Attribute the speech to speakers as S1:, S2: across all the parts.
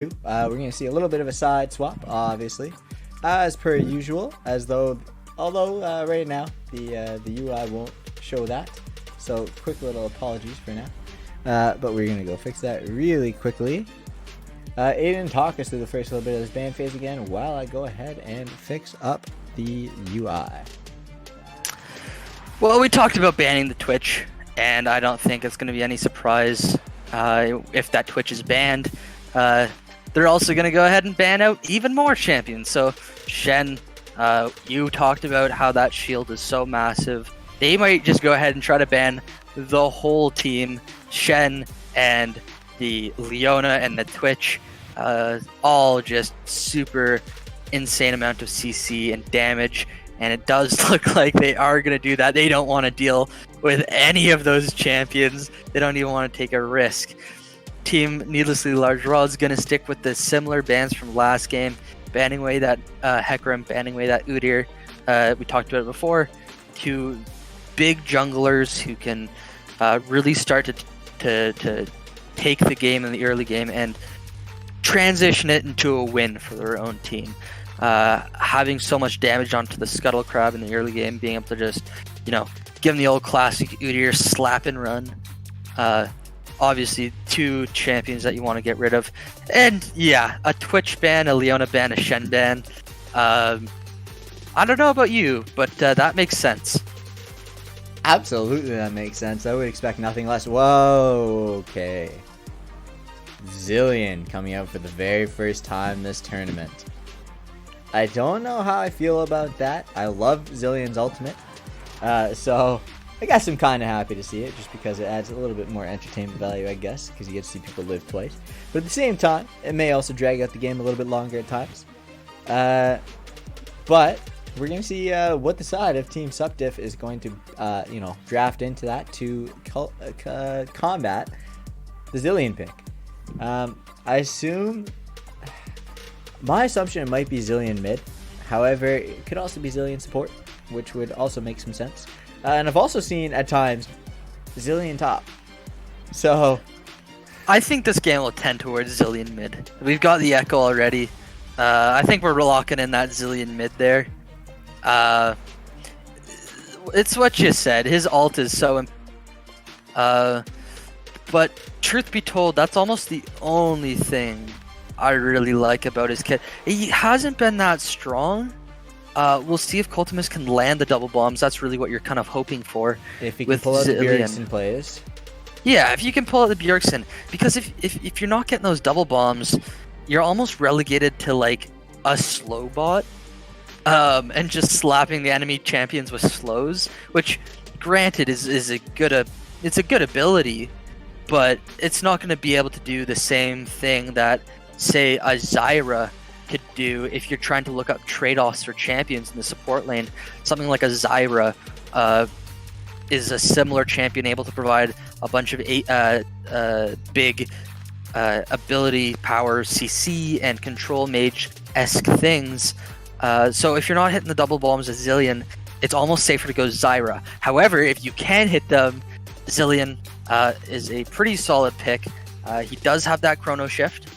S1: we're going to see a little bit of a side swap, obviously, as per usual. Although right now the UI won't show that, so quick little apologies for now. But we're going to go fix that really quickly. Aiden, talk us through the first little bit of this ban phase again while I go ahead and fix up the UI.
S2: Well, we talked about banning the Twitch, and I don't think it's going to be any surprise if that Twitch is banned. They're also going to go ahead and ban out even more champions. So, Shen, you talked about how that shield is so massive. They might just go ahead and try to ban the whole team, Shen and the Leona and the Twitch, all just super insane amount of CC and damage. And it does look like they are going to do that. They don't want to deal with any of those champions. They don't even want to take a risk. Team Needlessly Large Raw is going to stick with the similar bans from last game, banning away that Hecarim, banning away that Udyr. We talked about it before. Two big junglers who can really start to take the game in the early game and transition it into a win for their own team. Having so much damage onto the Scuttle Crab in the early game, being able to just, give them the old classic Udyr slap and run. Obviously, two champions that you want to get rid of. And yeah, a Twitch ban, a Leona ban, a Shen ban. I don't know about you, but that makes sense.
S1: Absolutely, that makes sense. I would expect nothing less. Whoa, okay. Zilean coming out for the very first time this tournament. I don't know how I feel about that. I love Zilean's ultimate. So I guess I'm kind of happy to see it just because it adds a little bit more entertainment value, I guess, because you get to see people live twice. But at the same time, it may also drag out the game a little bit longer at times. But we're going to see what the side of Team Supp Diff is going to, draft into that to combat the Zilean pick. My assumption it might be Zilean mid. However, it could also be Zilean support, which would also make some sense. And I've also seen at times Zilean top. So
S2: I think this game will tend towards Zilean mid. We've got the Echo already. I think we're locking in that Zilean mid there. It's what you said. His ult is so but truth be told, that's almost the only thing I really like about his kit. He hasn't been that strong. We'll see if Cultimus can land the double bombs. That's really what you're kind of hoping for.
S1: If he can pull out the Bjergsen plays.
S2: Yeah, if you can pull out the Bjergsen. Because if you're not getting those double bombs, you're almost relegated to like a slow bot. And just slapping the enemy champions with slows, which granted is a good ability, but it's not going to be able to do the same thing that, say, a Zyra could do if you're trying to look up trade-offs for champions in the support lane. Something like a Zyra is a similar champion able to provide a bunch of big ability, power, CC, and control mage-esque things. So if you're not hitting the double bombs as Zilean, it's almost safer to go Zyra. However, if you can hit them, Zilean is a pretty solid pick. He does have that chrono shift,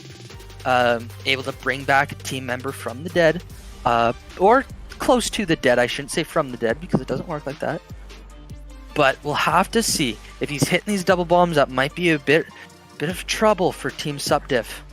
S2: able to bring back a team member from the dead, or close to the dead. I shouldn't say from the dead because it doesn't work like that. But we'll have to see. If he's hitting these double bombs, that might be a bit of trouble for Team Supp Diff.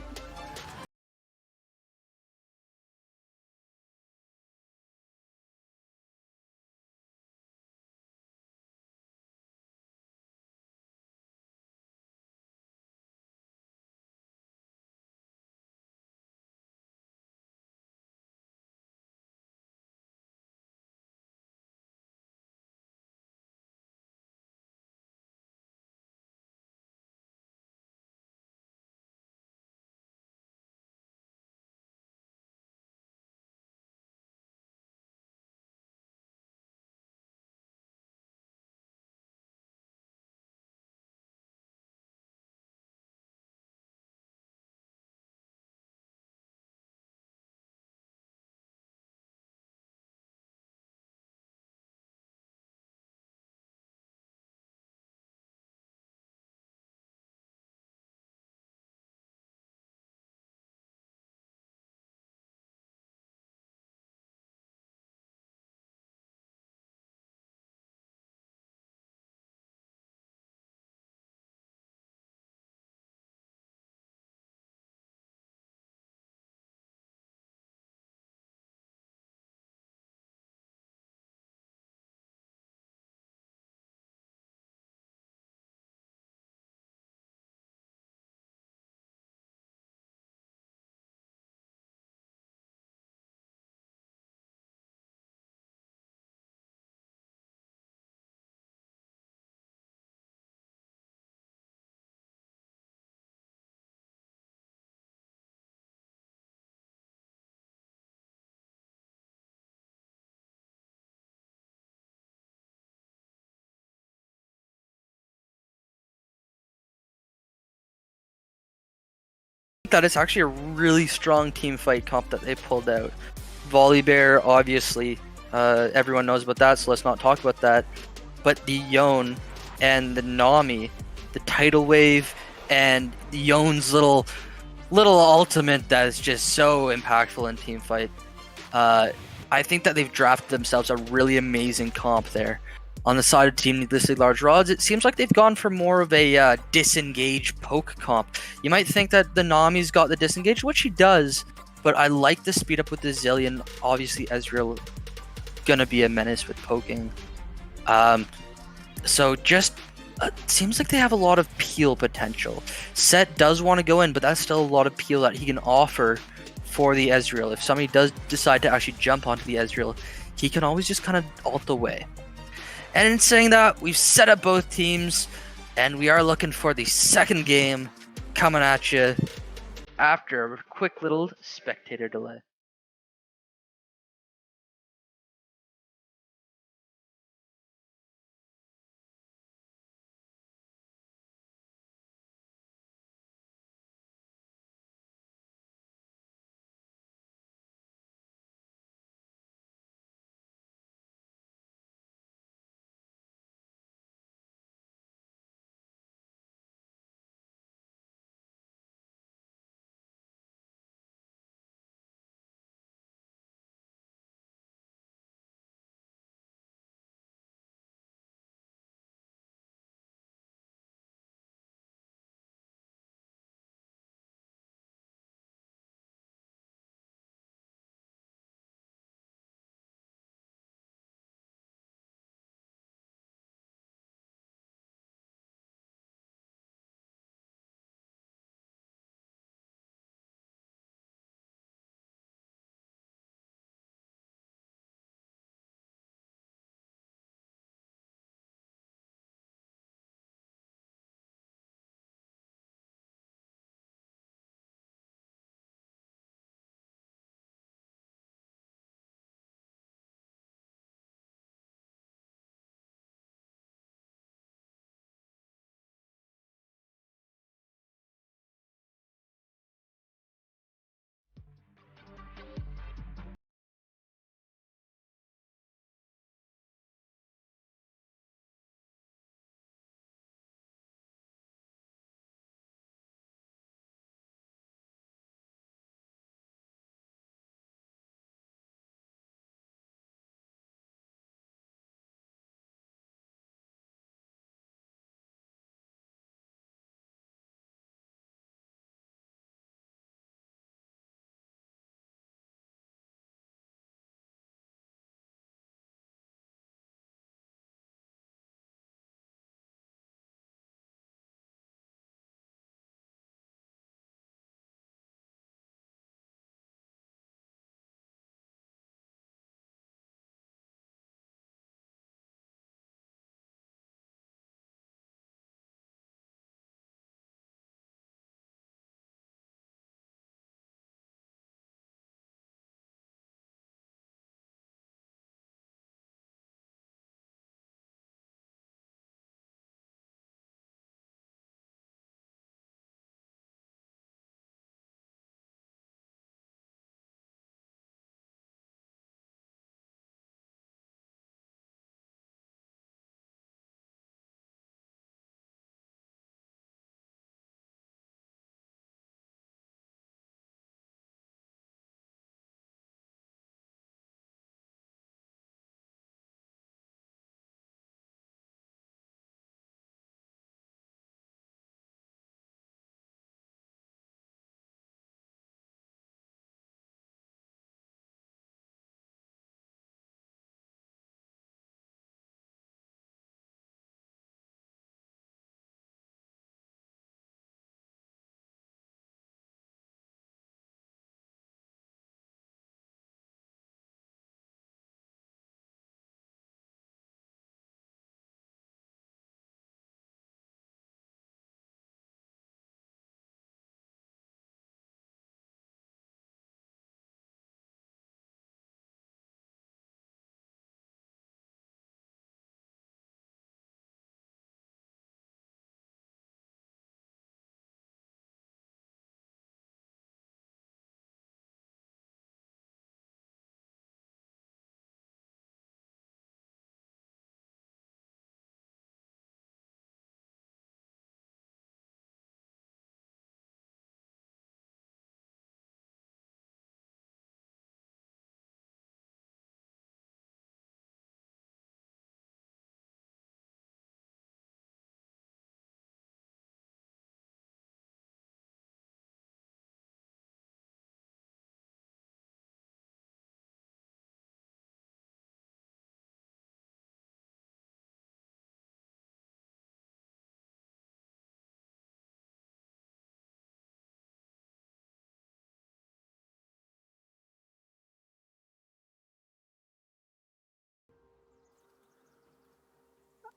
S2: That it's actually a really strong team fight comp that they pulled out. Volley Bear, obviously, everyone knows about that, so let's not talk about that. But the Yone and the Nami, the tidal wave, and Yone's little ultimate that is just so impactful in team fight. I think that they've drafted themselves a really amazing comp there. On the side of Team Needlessly Large Rods, it seems like they've gone for more of a disengage poke comp. You might think that the Nami's got the disengage, which he does, but I like the speed up with the Zillion. Obviously, Ezreal gonna be a menace with poking. So just seems like they have a lot of peel potential. Set does want to go in, but that's still a lot of peel that he can offer for the Ezreal. If somebody does decide to actually jump onto the Ezreal, he can always just kind of ult away. And in saying that, we've set up both teams, and we are looking for the second game coming at you after a quick little spectator delay.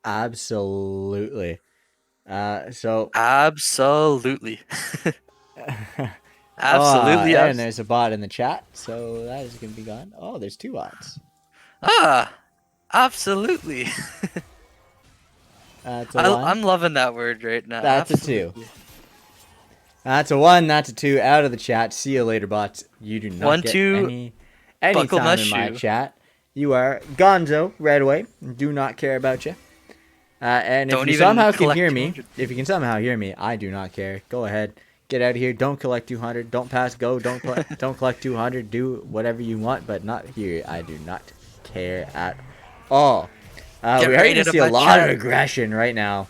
S1: Absolutely. So
S2: Absolutely.
S1: oh,
S2: Absolutely.
S1: and there's a bot in the chat, so that is gonna be gone. Oh, there's two bots.
S2: Ah, absolutely.
S1: That's a one.
S2: I'm loving that word right now.
S1: That's a two.
S2: Absolutely.
S1: That's a one. That's a two. Out of the chat. See you later, bots. You do not
S2: One,
S1: get
S2: two,
S1: any
S2: buckle my
S1: time in my
S2: shoe.
S1: chat. You are Gonzo right away. Do not care about you. And if
S2: Don't
S1: you
S2: even
S1: somehow can
S2: collect
S1: hear me,
S2: 200.
S1: I do not care. Go ahead, get out of here. Don't collect 200. Don't pass go. Don't collect 200. Do whatever you want, but not here. I do not care at all.
S2: Get
S1: We are
S2: right
S1: going to
S2: out of
S1: see a
S2: my
S1: lot of
S2: chat.
S1: aggression right now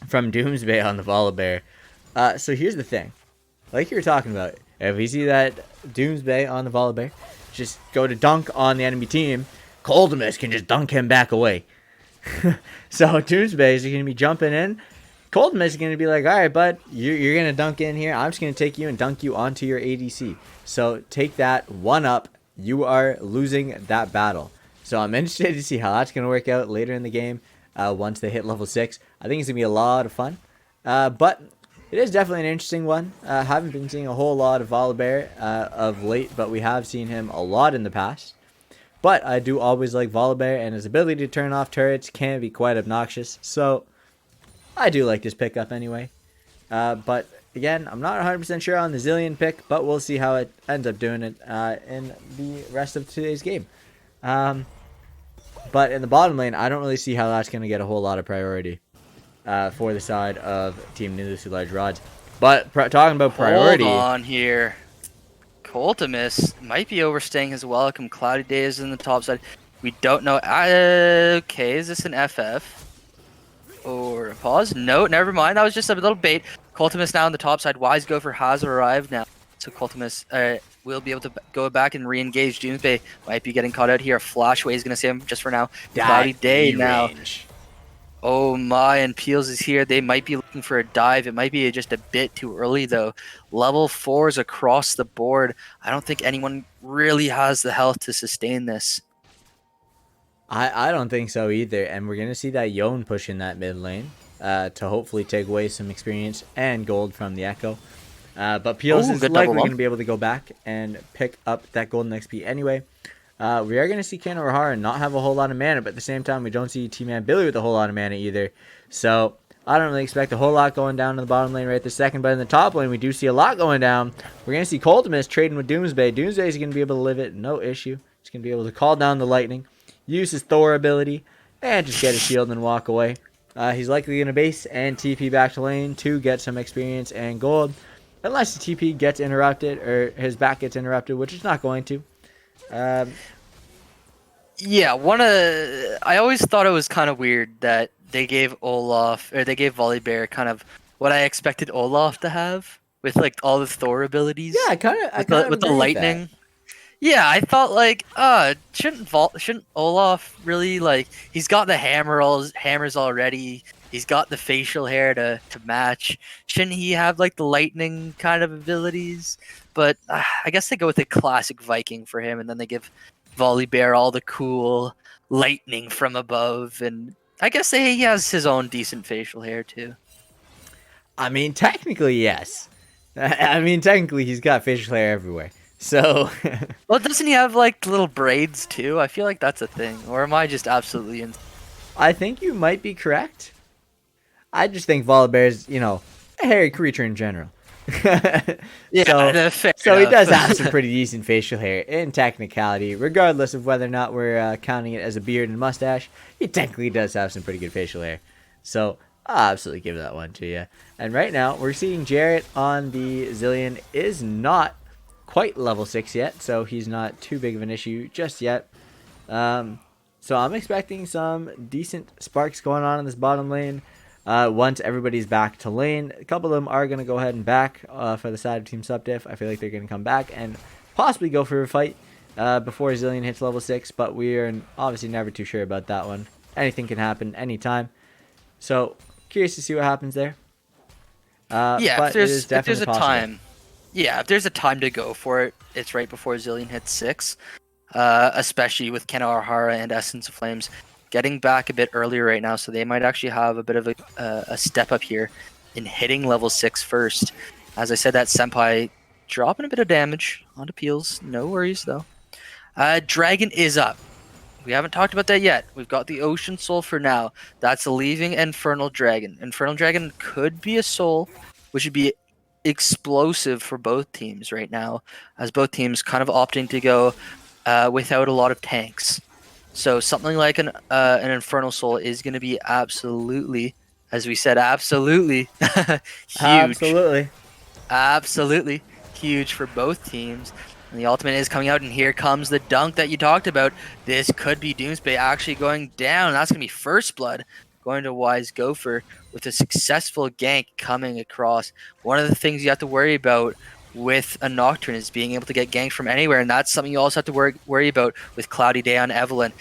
S1: from Doomsday on the Volibear. So here's the thing. Like you were talking about, if we see that Doomsday on the Volibear, just go to dunk on the enemy team, Coldimus can just dunk him back away. So Doomsday is going to be jumping in. Coldimus is going to be like, all right, bud, you're going to dunk in here. I'm just going to take you and dunk you onto your ADC. So take that one up. You are losing that battle. So I'm interested to see how that's going to work out later in the game once they hit level 6. I think it's going to be a lot of fun. But it is definitely an interesting one. Haven't been seeing a whole lot of Volibear of late, but we have seen him a lot in the past. But I do always like Volibear, and his ability to turn off turrets can be quite obnoxious. So I do like this pickup anyway. But again, I'm not 100% sure on the Zillion pick, but we'll see how it ends up doing it in the rest of today's game. But in the bottom lane, I don't really see how that's going to get a whole lot of priority for the side of Team Nilusu Large Rods. But talking about priority...
S2: Hold on here. Coltimus might be overstaying his welcome. Cloudy Days in the top side. We don't know. Okay, is this an FF? Or pause? No, never mind. That was just a little bait. Coltimus now on the top side. Wise Gopher has arrived now. So Coltimus will be able to go back and re-engage. Doomsday might be getting caught out here. Flashway is going to save him just for now. Cloudy Day now. Oh my, and Peels is here. They might be looking for a dive. It might be just a bit too early, though. Level 4s across the board. I don't think anyone really has the health to sustain this.
S1: I don't think so either. And we're going to see that Yone push in that mid lane to hopefully take away some experience and gold from the Echo. But Peels is likely going to be able to go back and pick up that golden XP anyway. We are going to see Ken O'Hara not have a whole lot of mana, but at the same time, we don't see T-Man Billy with a whole lot of mana either. So I don't really expect a whole lot going down in the bottom lane right this second, but in the top lane, we do see a lot going down. We're going to see Coltimus trading with Doomsday. Doomsday is going to be able to live it, no issue. He's going to be able to call down the lightning, use his Thor ability, and just get a shield and walk away. He's likely going to base and TP back to lane to get some experience and gold, unless the TP gets interrupted or his back gets interrupted, which it's not going to.
S2: Yeah, I always thought it was kind of weird that they gave Volibear kind of what I expected Olaf to have with like all the Thor abilities.
S1: Yeah, I kind of
S2: with the lightning. Yeah, I thought like, shouldn't Olaf really like? He's got the hammers already. He's got the facial hair to match. Shouldn't he have like the lightning kind of abilities? But I guess they go with the classic Viking for him, and then they give Volibear all the cool lightning from above, and I guess he has his own decent facial hair too.
S1: I mean, technically, yes. I mean, technically, he's got facial hair everywhere. So,
S2: well, doesn't he have like little braids too? I feel like that's a thing, or am I just absolutely insane?
S1: I think you might be correct. I just think Volibear's, a hairy creature in general.
S2: Yeah,
S1: so he does have some pretty decent facial hair in technicality, regardless of whether or not we're counting it as a beard and mustache. He technically does have some pretty good facial hair. So I'll absolutely give that one to you. And right now, we're seeing Jarrett on the Zillion is not quite level 6 yet, so he's not too big of an issue just yet. So I'm expecting some decent sparks going on in this bottom lane. Once everybody's back to lane, a couple of them are going to go ahead and back for the side of Team Supp Diff. I feel like they're going to come back and possibly go for a fight before Zillion hits level 6, but we are obviously never too sure about that one. Anything can happen anytime. So, curious to see what happens there.
S2: Yeah,
S1: but
S2: if there's a time. Yeah, if there's a time to go for it, it's right before Zillion hits 6. Especially with Ken O'Hara and Essence of Flames. getting back a bit earlier right now, so they might actually have a bit of a step up here in hitting level 6 first. As I said, that Senpai dropping a bit of damage onto Peels. No worries, though. Dragon is up. We haven't talked about that yet. We've got the Ocean Soul for now. That's leaving Infernal Dragon. Infernal Dragon could be a soul, which would be explosive for both teams right now, as both teams kind of opting to go without a lot of tanks. So something like an Infernal Soul is going to be absolutely, as we said, absolutely huge. Absolutely huge for both teams. And the ultimate is coming out, and here comes the dunk that you talked about. This could be Doomsday actually going down. That's going to be First Blood going to Wise Gopher with a successful gank coming across. One of the things you have to worry about with a Nocturne is being able to get ganked from anywhere, and that's something you also have to worry about with Cloudy Day on Evelynn.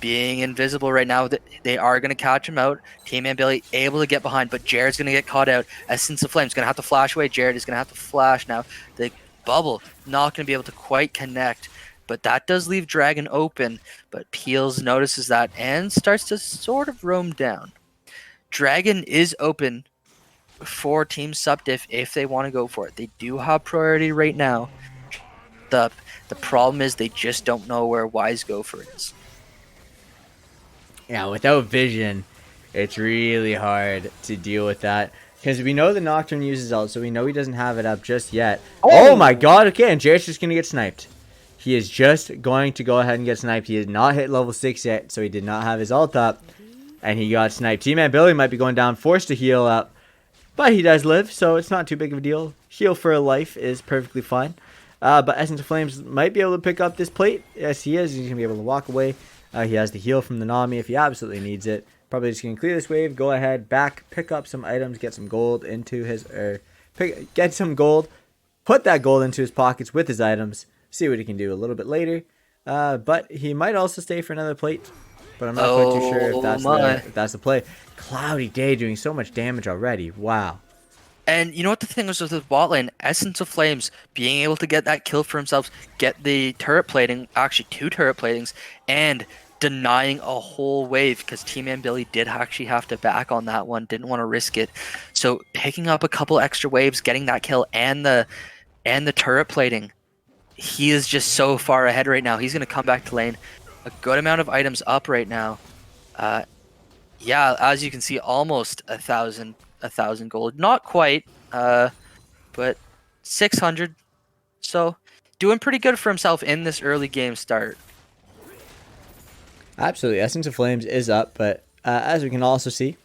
S2: Being invisible right now, they are going to catch him out. Team and Billy able to get behind, but Jared's going to get caught out. Essence of Flame's going to have to flash away. Jared is going to have to flash now. The bubble not going to be able to quite connect, but that does leave Dragon open. But Peels notices that and starts to sort of roam down. Dragon is open for Team Supp Diff if they want to go for it. They do have priority right now. The problem is they just don't know where Wise Gopher is.
S1: Yeah, without vision, it's really hard to deal with that. Because we know the Nocturne uses ult, so we know he doesn't have it up just yet. Oh my god, okay, and Jared's just going to get sniped. He is just going to go ahead and get sniped. He has not hit level 6 yet, so he did not have his ult up. And he got sniped. T-Man Billy might be going down, forced to heal up. But he does live, so it's not too big of a deal. Heal for a life is perfectly fine. But Essence of Flames might be able to pick up this plate. Yes, he is. He's going to be able to walk away. He has the heal from the Nami if he absolutely needs it. Probably just going to clear this wave, go ahead, back, pick up some items, get some gold into his... get some gold, put that gold into his pockets with his items, see what he can do a little bit later. But he might also stay for another plate. But I'm not quite too sure if that's the play. Cloudy Day doing so much damage already. Wow.
S2: And you know what the thing is with the bot lane? Essence of Flames being able to get that kill for himself, get the turret plating, actually 2 turret platings, and denying a whole wave because Team and Billy did actually have to back on that one, didn't want to risk it. So picking up a couple extra waves, getting that kill, and the turret plating, he is just so far ahead right now. He's going to come back to lane. A good amount of items up right now. Yeah, as you can see, almost 1,000 gold. Not quite, but 600. So doing pretty good for himself in this early game start.
S1: Absolutely, Essence of Flames is up, but as we can also see,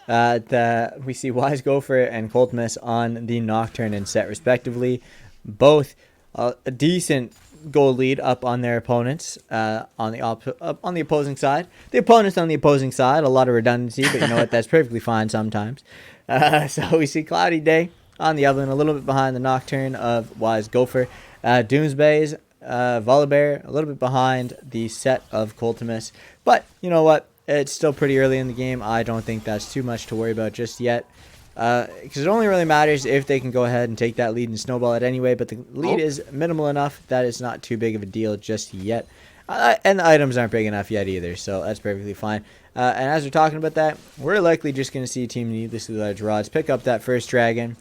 S1: we see Wise Gopher and Coltmas on the Nocturne and set respectively. Both a decent gold lead up on their opponents on the opposing side. The opponents on the opposing side, a lot of redundancy, but you know what? That's perfectly fine sometimes. So we see Cloudy Day on the Evelynn, a little bit behind the Nocturne of Wise Gopher. Doomsbay's Volibear a little bit behind the set of Coltimus. But you know what? It's still pretty early in the game. I don't think that's too much to worry about just yet. Because it only really matters if they can go ahead and take that lead and snowball it anyway. But the lead is minimal enough that it's not too big of a deal just yet. And the items aren't big enough yet either, so that's perfectly fine. And as we're talking about that, we're likely just going to see Team Needlessly Large Rods pick up that first dragon.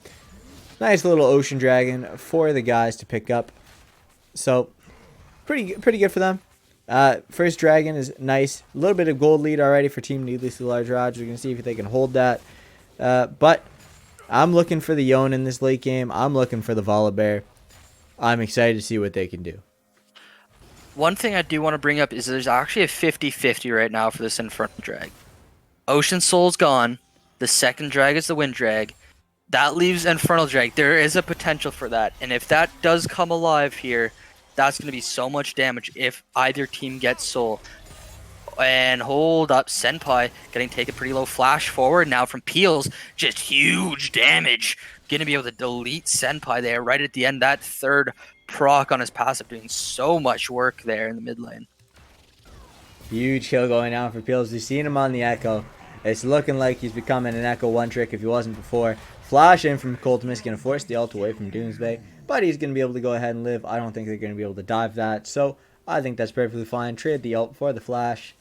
S1: Nice little ocean dragon for the guys to pick up. So, pretty good for them. First dragon is nice. A little bit of gold lead already for Team Needlessly Large Rods. We're going to see if they can hold that. But I'm looking for the Yone in this late game. I'm looking for the Volibear. I'm excited to see what they can do.
S2: One thing I do want to bring up is there's actually a 50-50 right now for this Infernal Drag. Ocean Soul's gone. The second drag is the Wind Drag. That leaves Infernal Drag. There is a potential for that. And if that does come alive here, that's going to be so much damage if either team gets Soul. And hold up, Senpai getting taken pretty low. Flash forward now from Peels. Just huge damage. Going to be able to delete Senpai there right at the end. That third proc on his passive doing so much work there in the mid lane.
S1: Huge kill going down for Peels. We've seen him on the Echo. It's looking like he's becoming an Echo one trick if he wasn't before. Flash in from Coltimus, going to force the ult away from Doomsday. But he's going to be able to go ahead and live. I don't think they're going to be able to dive that. So I think that's perfectly fine. Trade the ult for the flash.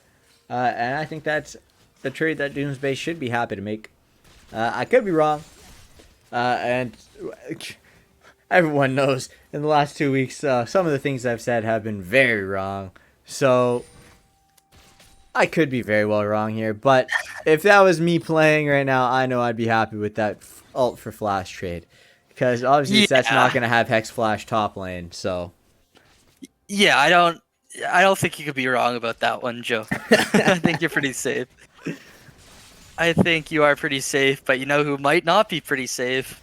S1: And I think that's the trade that Doomsday should be happy to make. I could be wrong. And everyone knows in the last 2 weeks, some of the things I've said have been very wrong. So I could be very well wrong here. But if that was me playing right now, I know I'd be happy with that ult for flash trade. Because obviously that's not going to have Hex Flash top lane. So
S2: yeah, I don't think you could be wrong about that one, Joe. I think you're pretty safe. I think you are pretty safe, but you know who might not be pretty safe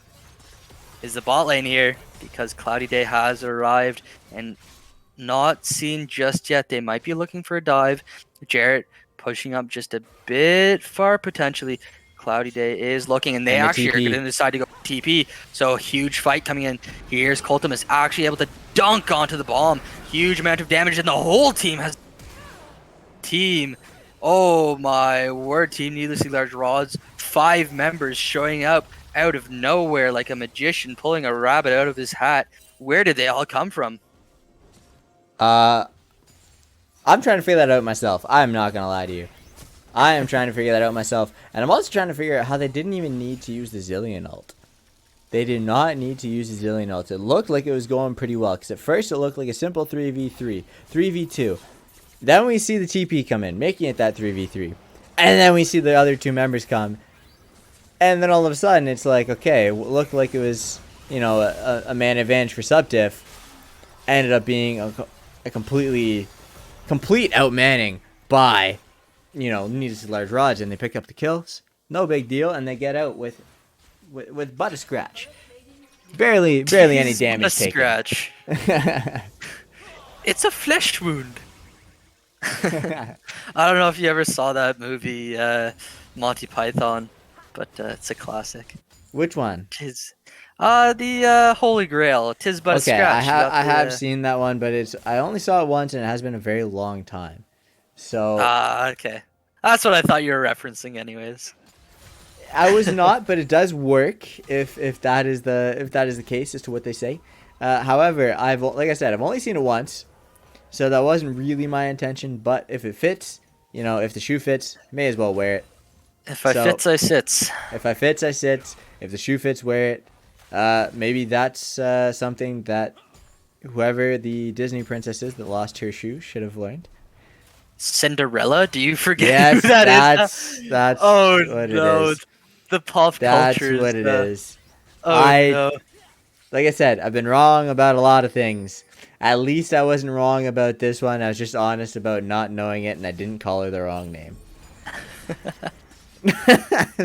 S2: is the bot lane here, because Cloudy Day has arrived and not seen just yet. They might be looking for a dive. Jarrett pushing up just a bit far potentially. Cloudy Day is looking, and they actually are going to decide to go TP. So huge fight coming in. Here's Coltimus actually able to dunk onto the bomb. Huge amount of damage, and the whole team has... Oh my word, Team Needlessly Large Rods. 5 members showing up out of nowhere like a magician pulling a rabbit out of his hat. Where did they all come from?
S1: I'm trying to figure that out myself. I'm not going to lie to you. I am trying to figure that out myself. And I'm also trying to figure out how they didn't even need to use the Zillion ult. They did not need to use the Zillion ult. It looked like it was going pretty well. Because at first it looked like a simple 3v3, 3v2. Then we see the TP come in, making it that 3v3. And then we see the other 2 members come. And then all of a sudden it's like, okay, it looked like it was, you know, a man advantage for Supp Diff. Ended up being a complete outmanning by, you know, Needlessly Large Rods, and they pick up the kills. No big deal, and they get out with but a scratch. Barely any damage taken.
S2: Scratch. It's a flesh wound. I don't know if you ever saw that movie, Monty Python, but it's a classic.
S1: Which one?
S2: The Holy Grail. 'Tis but a scratch.
S1: I have seen that one, but I only saw it once, and it has been a very long time. So
S2: okay, that's what I thought you were referencing, anyways.
S1: I was not, but it does work if that is the case as to what they say. However, like I said, I've only seen it once, so that wasn't really my intention. But if it fits, you know, if the shoe fits, may as well wear it.
S2: If I fits, I sits.
S1: If I fits, I sits. If the shoe fits, wear it. Maybe that's something that whoever the Disney princess is that lost her shoe should have learned.
S2: Cinderella? Do you forget who that is?
S1: That's
S2: what
S1: it is.
S2: The pop culture.
S1: That's what it is.
S2: No.
S1: Like I said, I've been wrong about a lot of things. At least I wasn't wrong about this one. I was just honest about not knowing it, and I didn't call her the wrong name.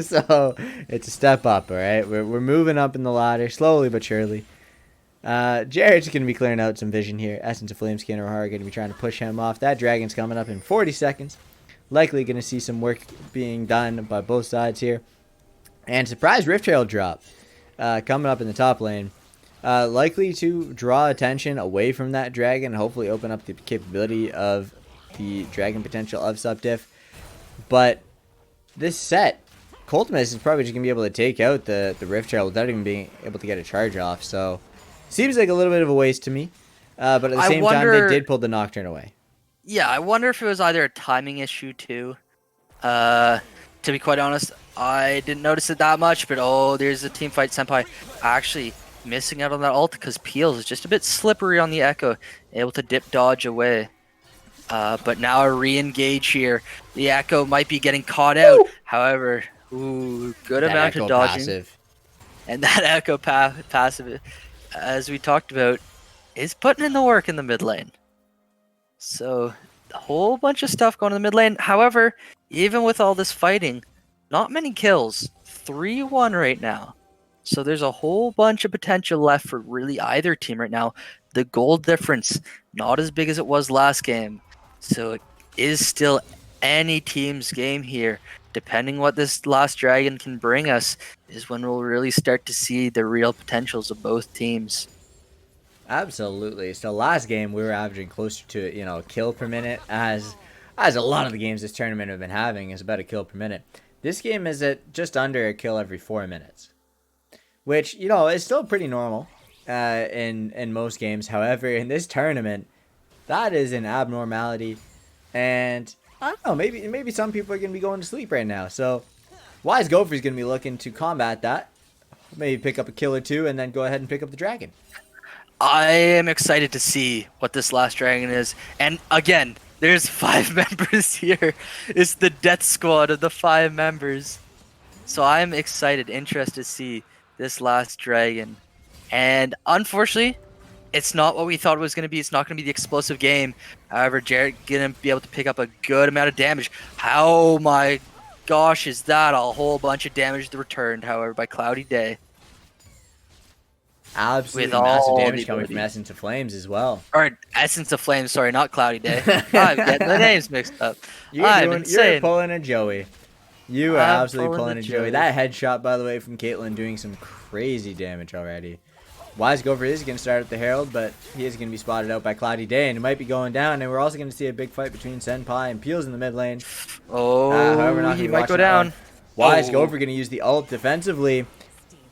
S1: So it's a step up, all right? We're moving up in the ladder, slowly but surely. Jared's going to be clearing out some vision here. Essence of Flameskin or Har going to be trying to push him off. That dragon's coming up in 40 seconds. Likely going to see some work being done by both sides here. And surprise Rift Trail drop coming up in the top lane. Likely to draw attention away from that dragon and hopefully open up the capability of the dragon potential of Supp Diff. But this set, Coltimus is probably just going to be able to take out the Rift Trail without even being able to get a charge off. So seems like a little bit of a waste to me. But at the same time, they did pull the Nocturne away.
S2: Yeah, I wonder if it was either a timing issue too. To be quite honest, I didn't notice it that much, but there's a Teamfight Senpai actually missing out on that ult because Peels is just a bit slippery on the Echo, able to dip dodge away. But now a re-engage here. The Echo might be getting caught out. However, good amount of dodging. Passive. And that Echo passive, as we talked about, is putting in the work in the mid lane. So a whole bunch of stuff going in the mid lane. However, even with all this fighting, not many kills. 3-1 right now. So there's a whole bunch of potential left for really either team right now. The gold difference, not as big as it was last game. So it is still any team's game here. Depending what this last dragon can bring us is when we'll really start to see the real potentials of both teams.
S1: Absolutely. So last game we were averaging closer to, a kill per minute, as a lot of the games this tournament have been having is about a kill per minute. This game is at just under a kill every 4 minutes, which is still pretty normal in most games. However, in this tournament, that is an abnormality, and I don't know. Maybe some people are gonna be going to sleep right now. So Wise Gopher is gonna be looking to combat that. Maybe pick up a kill or two, and then go ahead and pick up the dragon.
S2: I am excited to see what this last dragon is. And again, there's 5 members here. It's the death squad of the 5 members. So I'm excited, interested to see this last dragon. And unfortunately, it's not what we thought it was going to be. It's not going to be the explosive game. However, Jarrett going to be able to pick up a good amount of damage. How my gosh, is that a whole bunch of damage returned, however, by Cloudy Day.
S1: Absolutely
S2: With
S1: massive
S2: all
S1: damage
S2: the
S1: coming from
S2: ability.
S1: Essence of Flames as well.
S2: Or Essence of Flame, sorry, not Cloudy Day. I'm getting the names mixed up.
S1: You're pulling a Joey. You are
S2: I'm
S1: absolutely pulling a Joey. That headshot, by the way, from Caitlyn doing some crazy damage already. Wise Gopher is going to start at the Herald, but he is going to be spotted out by Cloudy Day, and it might be going down. And we're also going to see a big fight between Senpai and Peels in the mid lane.
S2: Oh,
S1: however, not
S2: he
S1: gonna be
S2: might go
S1: watching that
S2: down.
S1: one. Wise Gopher going to use the ult defensively.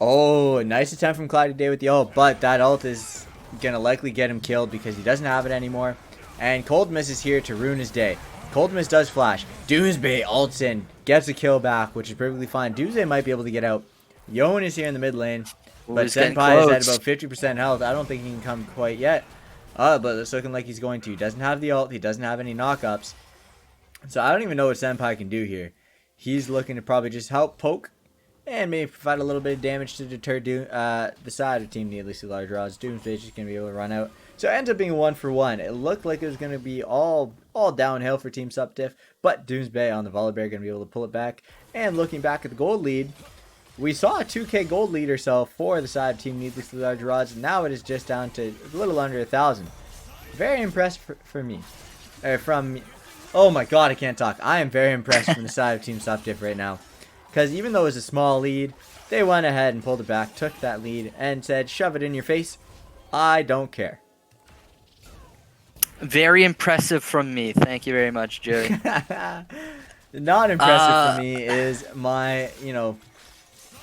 S1: Oh, a nice attempt from Cloudy Day with the ult, but that ult is going to likely get him killed because he doesn't have it anymore. And Cold Mist is here to ruin his day. Cold Mist does flash. Doomsday ults in, gets a kill back, which is perfectly fine. Doomsday might be able to get out. Yoan is here in the mid lane, but
S2: he's getting
S1: Senpai is at
S2: close.
S1: about 50% health. I don't think he can come quite yet. But it's looking like he's going to. He doesn't have the ult. He doesn't have any knockups. So I don't even know what Senpai can do here. He's looking to probably just help poke and maybe provide a little bit of damage to deter the side of Team Needlessly Large Rods. Doomsday is just going to be able to run out. So it ends up being 1-for-1. It looked like it was going to be all downhill for Team Supp Diff, but Doomsday on the Volibear going to be able to pull it back. And looking back at the gold lead, we saw a 2k gold lead or so for the side of Team Needlessly Large Rods. Now it is just down to a little under 1,000. Very impressed for me. Oh my god, I can't talk. I am very impressed from the side of Team Supp Diff right now. Because even though it was a small lead, they went ahead and pulled it back, took that lead, and said, shove it in your face. I don't care.
S2: Very impressive from me. Thank you very much, Joey.
S1: Not impressive for me is my,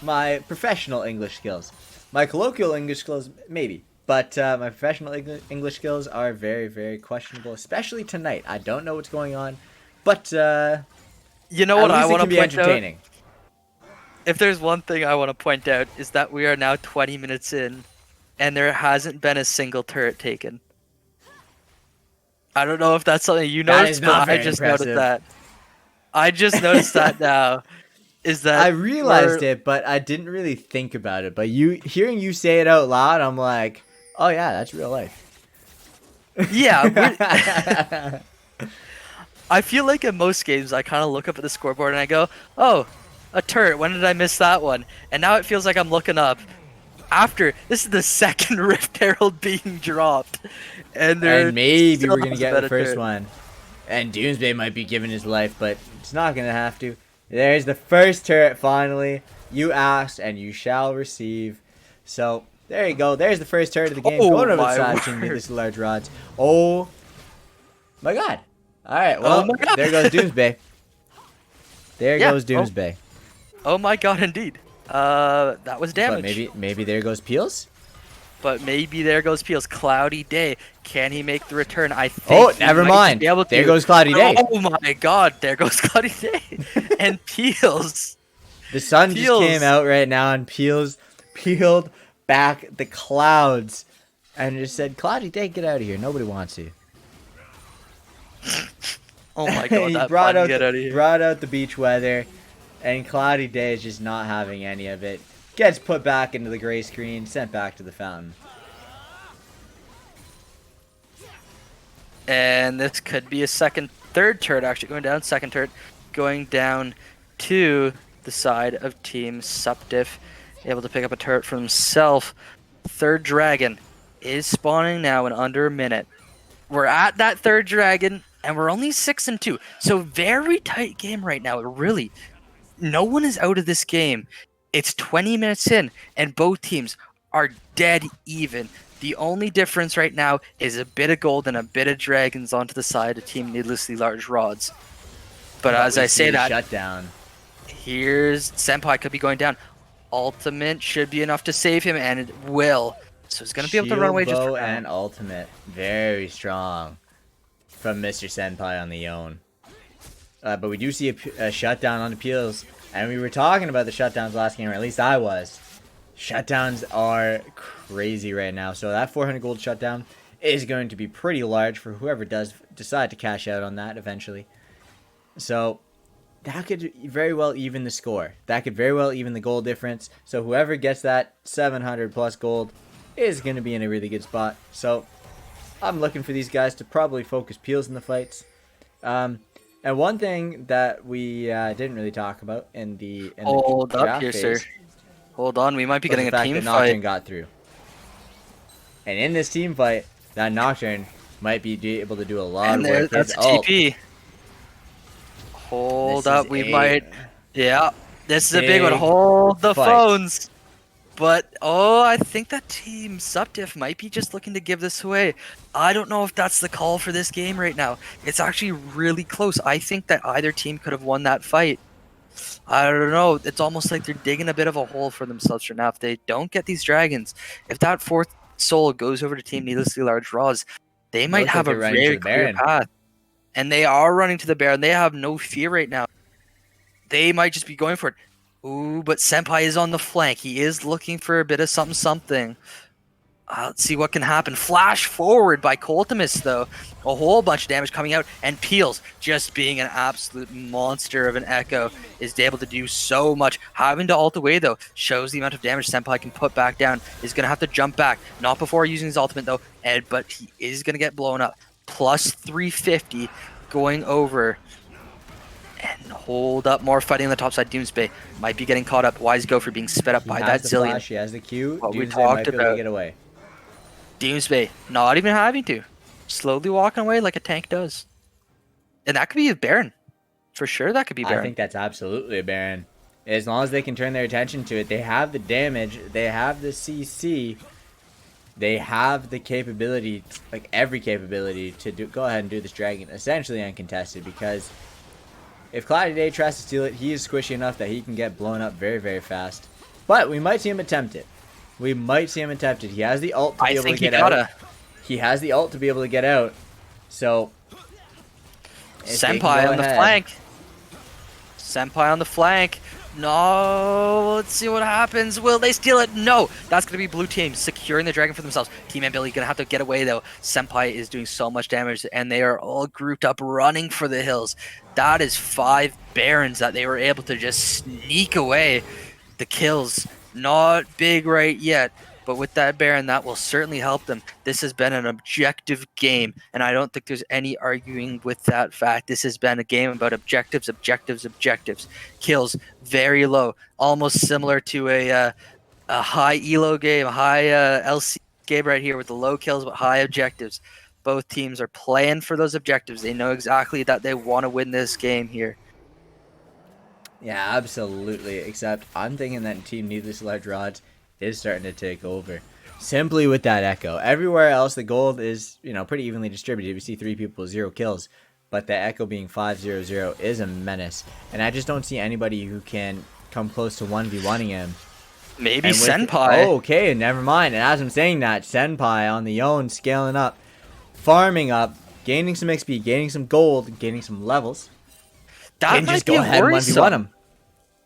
S1: my professional English skills. My colloquial English skills, maybe. But my professional English skills are very, very questionable, especially tonight. I don't know what's going on, but
S2: You know what I want to
S1: be
S2: point out?
S1: entertaining.
S2: If there's one thing I want to point out is that we are now 20 minutes in, and there hasn't been a single turret taken. I don't know if that's something you
S1: That
S2: noticed,
S1: is not
S2: but I
S1: very
S2: just
S1: impressive.
S2: noticed that. I just noticed that now. Is that
S1: I realized it, but I didn't really think about it. But hearing you say it out loud, I'm like, oh yeah, that's real life.
S2: Yeah. I feel like in most games, I kind of look up at the scoreboard and I go, oh, a turret. When did I miss that one? And now it feels like I'm looking up. This is the second Rift Herald being dropped. And
S1: maybe we're going to get the first
S2: turret.
S1: one. And Doomsday might be giving his life, but it's not going to have to. There's the first turret finally. You asked and you shall receive. So, there you go. There's the first turret of the game.
S2: Oh,
S1: Going over the
S2: my
S1: side of
S2: word.
S1: Needlessly Large Rods. Oh my god. Alright, well,
S2: Oh my god.
S1: there goes Doomsday. There
S2: Yeah.
S1: goes Doomsday.
S2: Oh my god, indeed. That was damage.
S1: But maybe there goes Peels?
S2: But maybe there goes Peels. Cloudy Day. Can he make the return? I think.
S1: Oh,
S2: he
S1: never
S2: might
S1: mind.
S2: be able to.
S1: There goes Cloudy Day.
S2: Oh my god, there goes Cloudy Day. And Peels.
S1: The sun just
S2: Peels.
S1: came out right now and peeled back the clouds and just said, Cloudy Day, get out of here. Nobody wants you.
S2: Oh my god,
S1: He
S2: that
S1: brought
S2: fun.
S1: out,
S2: Get out of here.
S1: brought out the beach weather, and Cloudy Day is just not having any of it. Gets put back into the gray screen, sent back to the fountain.
S2: And this could be a third turret actually going down. Second turret going down to the side of Team Supp Diff. Able to pick up a turret for himself. Third dragon is spawning now in under a minute. We're at that third dragon, and we're only 6-2. So very tight game right now. Really, no one is out of this game. It's 20 minutes in, and both teams are dead even. The only difference right now is a bit of gold and a bit of dragons onto the side of Team Needlessly Large Rods. But as I say that,
S1: Shutdown.
S2: here's Senpai could be going down. Ultimate should be enough to save him, and it will. So he's going to be able to run away just
S1: Shield
S2: for
S1: bow
S2: now.
S1: and ultimate. Very strong from Mr. Senpai on the Yoan. But we do see a shutdown on the Peels. And we were talking about the shutdowns last game, or at least I was. Shutdowns are crazy right now. So that 400 gold shutdown is going to be pretty large for whoever does decide to cash out on that eventually. So that could very well even the score. That could very well even the gold difference. So whoever gets that 700 plus gold is going to be in a really good spot. So I'm looking for these guys to probably focus Peels in the fights. And one thing that we didn't really talk about in the
S2: Hold up
S1: draft
S2: here,
S1: phase
S2: sir. Hold on, we might be
S1: was
S2: getting
S1: the
S2: a
S1: fact
S2: team
S1: that Nocturne
S2: fight.
S1: got through. And in this team fight, that Nocturne might be able to do a lot
S2: And
S1: of work.
S2: that's
S1: His
S2: a
S1: ult.
S2: TP. Hold
S1: This
S2: up,
S1: is
S2: we
S1: a
S2: might. Yeah, this is a big one.
S1: big
S2: Hold the
S1: fight.
S2: phones. But, oh, I think that team Supp Diff might be just looking to give this away. I don't know if that's the call for this game right now. It's actually really close. I think that either team could have won that fight. I don't know. It's almost like they're digging a bit of a hole for themselves right now. If they don't get these dragons, if that fourth soul goes over to Team Needlessly Large Raws, they might
S1: Looks like
S2: have a
S1: they're running to
S2: very
S1: the
S2: clear
S1: Baron.
S2: path. And they are running to the Baron. They have no fear right now. They might just be going for it. Ooh, but Senpai is on the flank. He is looking for a bit of something. Let's see what can happen. Flash forward by Coltimus, though. A whole bunch of damage coming out. And Peels, just being an absolute monster of an Echo, is able to do so much. Having to ult away, though, shows the amount of damage Senpai can put back down. Is going to have to jump back. Not before using his ultimate, though. But he is going to get blown up. Plus 350 going over. And hold up, more fighting on the top side. Doomsday might be getting caught up. Wise Gopher being sped up by that
S1: the
S2: Zillion.
S1: Flash, he has the Q.
S2: What we
S1: Doomsday might
S2: talked
S1: be able to
S2: about.
S1: get away.
S2: Doomsday not even having to. Slowly walking away like a tank does. And that could be a Baron. For sure that could be Baron.
S1: I think that's absolutely a Baron. As long as they can turn their attention to it. They have the damage. They have the CC. They have the capability, like every capability, to go ahead and do this dragon essentially uncontested. Because if Cloudy Day tries to steal it, he is squishy enough that he can get blown up very, very fast. But we might see him attempt it. We might see him attempt it. He has the ult to be able to get out. He has the ult to be able to get out. So
S2: Senpai on the flank. Senpai on the flank. No, let's see what happens. Will they steal it? No. That's going to be blue team securing the dragon for themselves. Team and Billy going to have to get away, though. Senpai is doing so much damage, and they are all grouped up running for the hills. That is 5 Barons that they were able to just sneak away. The kills, not big right yet, but with that Baron, that will certainly help them. This has been an objective game, and I don't think there's any arguing with that fact. This has been a game about objectives. Kills very low, almost similar to a high elo game, a high LC game right here with the low kills but high objectives. Both teams are playing for those objectives. They know exactly that they want to win this game here.
S1: Yeah, absolutely. Except I'm thinking that Team Needless Large Rods is starting to take over. Simply with that Echo. Everywhere else, the gold is, pretty evenly distributed. We see 3 people, 0 kills. But the Echo being 5-0-0 is a menace. And I just don't see anybody who can come close to 1v1ing him.
S2: Maybe Senpai.
S1: Okay, never mind. And as I'm saying that, Senpai on the own, scaling up, farming up, gaining some XP, gaining some gold, gaining some levels.
S2: That might
S1: just
S2: be
S1: go ahead and 1v1 him.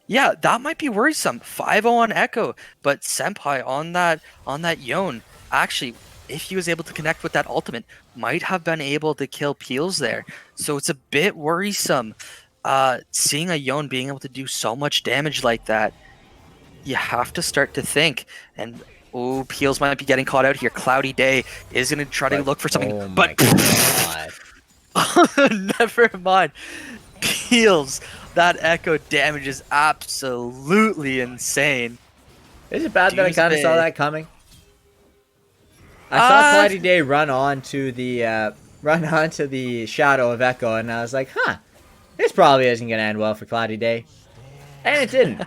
S2: Yeah, that might be worrisome. 5-0 on Echo, but Senpai on that Yone, actually, if he was able to connect with that ultimate, might have been able to kill Peels there. So it's a bit worrisome. Seeing a Yone being able to do so much damage like that, you have to start to think. And Peels might be getting caught out here. Cloudy Day is going to try to look for something, but never mind. Peels. That Echo damage is absolutely insane.
S1: Is it bad that I kind of saw that coming? I saw Cloudy Day run onto the shadow of Echo, and I was like, this probably isn't gonna end well for Cloudy Day, and it didn't.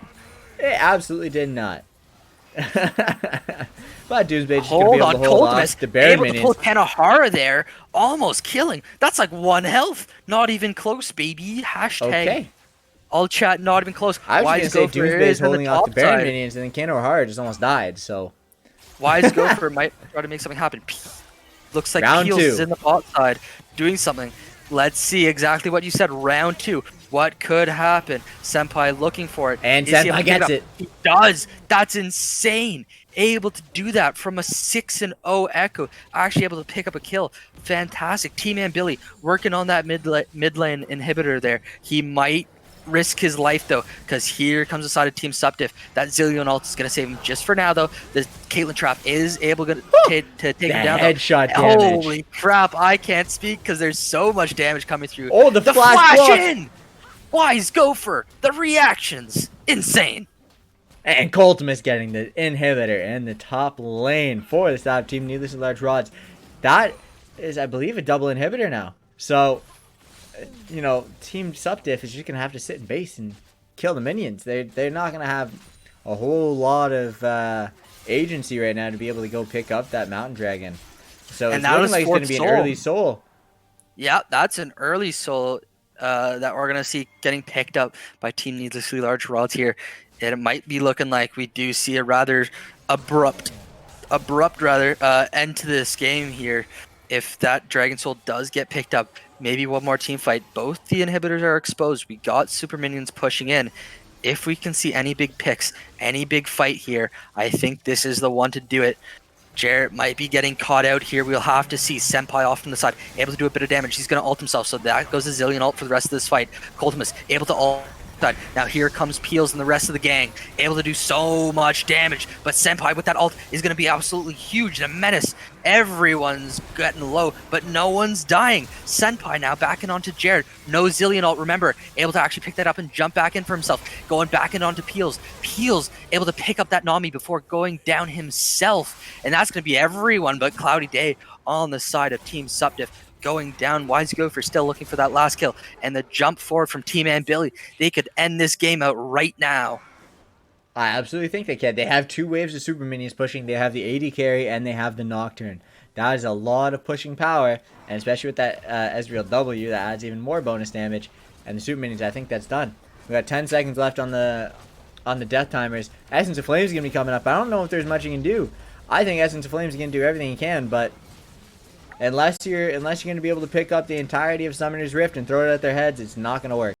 S1: It absolutely did not. But Doomsday just gonna be able to hold off the Baron minions.
S2: Able to pull Kanahara there, almost killing. That's like 1 health. Not even close, baby. Hashtag.
S1: Okay.
S2: All chat, not even close.
S1: I was just gonna say Doomsday is holding off the Baron minions, and then Kanahara just almost died. So.
S2: Wise Gopher might try to make something happen. Looks like Peels is in the bot side doing something. Let's see exactly what you said. Round 2. What could happen? Senpai looking for it.
S1: And
S2: Is he able
S1: Senpai
S2: to pick
S1: gets
S2: up?
S1: it.
S2: He does. That's insane. Able to do that from a 6-0 Echo. Actually able to pick up a kill. Fantastic. T-Man Billy working on that mid lane inhibitor there. He might risk his life though, because here comes the side of Team Supp Diff. That Zillion ult is going to save him just for now though. The Caitlyn trap is able to take him down.
S1: Headshot damage.
S2: Holy crap, I can't speak because there's so much damage coming through.
S1: Oh, the flash block.
S2: In! Wise Gopher! The reactions! Insane!
S1: And Coltimus getting the inhibitor in the top lane for the Supp team, needlessly large rods. That is, I believe, a double inhibitor now. So, you know, Team Supp Diff is just going to have to sit in base and kill the minions. They're not going to have a whole lot of agency right now to be able to go pick up that Mountain Dragon. So
S2: And
S1: it's
S2: that
S1: looking
S2: was
S1: like it's going to
S2: fourth
S1: be an
S2: soul.
S1: early soul.
S2: Yeah, that's an early soul that we're going to see getting picked up by Team Needlessly Large Rods here. It might be looking like we do see a rather abrupt end to this game here. If that Dragon Soul does get picked up, maybe one more team fight. Both the inhibitors are exposed. We got super minions pushing in. If we can see any big picks, any big fight here, I think this is the one to do it. Jarrett might be getting caught out here. We'll have to see. Senpai off from the side, able to do a bit of damage. He's going to ult himself, so that goes to Zillion ult for the rest of this fight. Coltimus able to ult. Now here comes Peels and the rest of the gang, able to do so much damage. But Senpai with that ult is going to be absolutely huge. The menace. Everyone's getting low, but no one's dying. Senpai now backing onto Jared. No Zillion ult, remember. Able to actually pick that up and jump back in for himself. Going back in onto Peels. Peels able to pick up that Nami before going down himself. And that's going to be everyone but Cloudy Day on the side of Team Supp Diff. Going down. Wise Gopher still looking for that last kill. And the jump forward from T-Man Billy. They could end this game out right now.
S1: I absolutely think they can. They have two waves of super minions pushing. They have the AD carry and they have the Nocturne. That is a lot of pushing power. And especially with that Ezreal W, that adds even more bonus damage. And the super minions, I think that's done. We got 10 seconds left on the death timers. Essence of Flames is going to be coming up. I don't know if there's much you can do. I think Essence of Flames is going to do everything he can, but unless you're going to be able to pick up the entirety of Summoner's Rift and throw it at their heads, it's not going to work.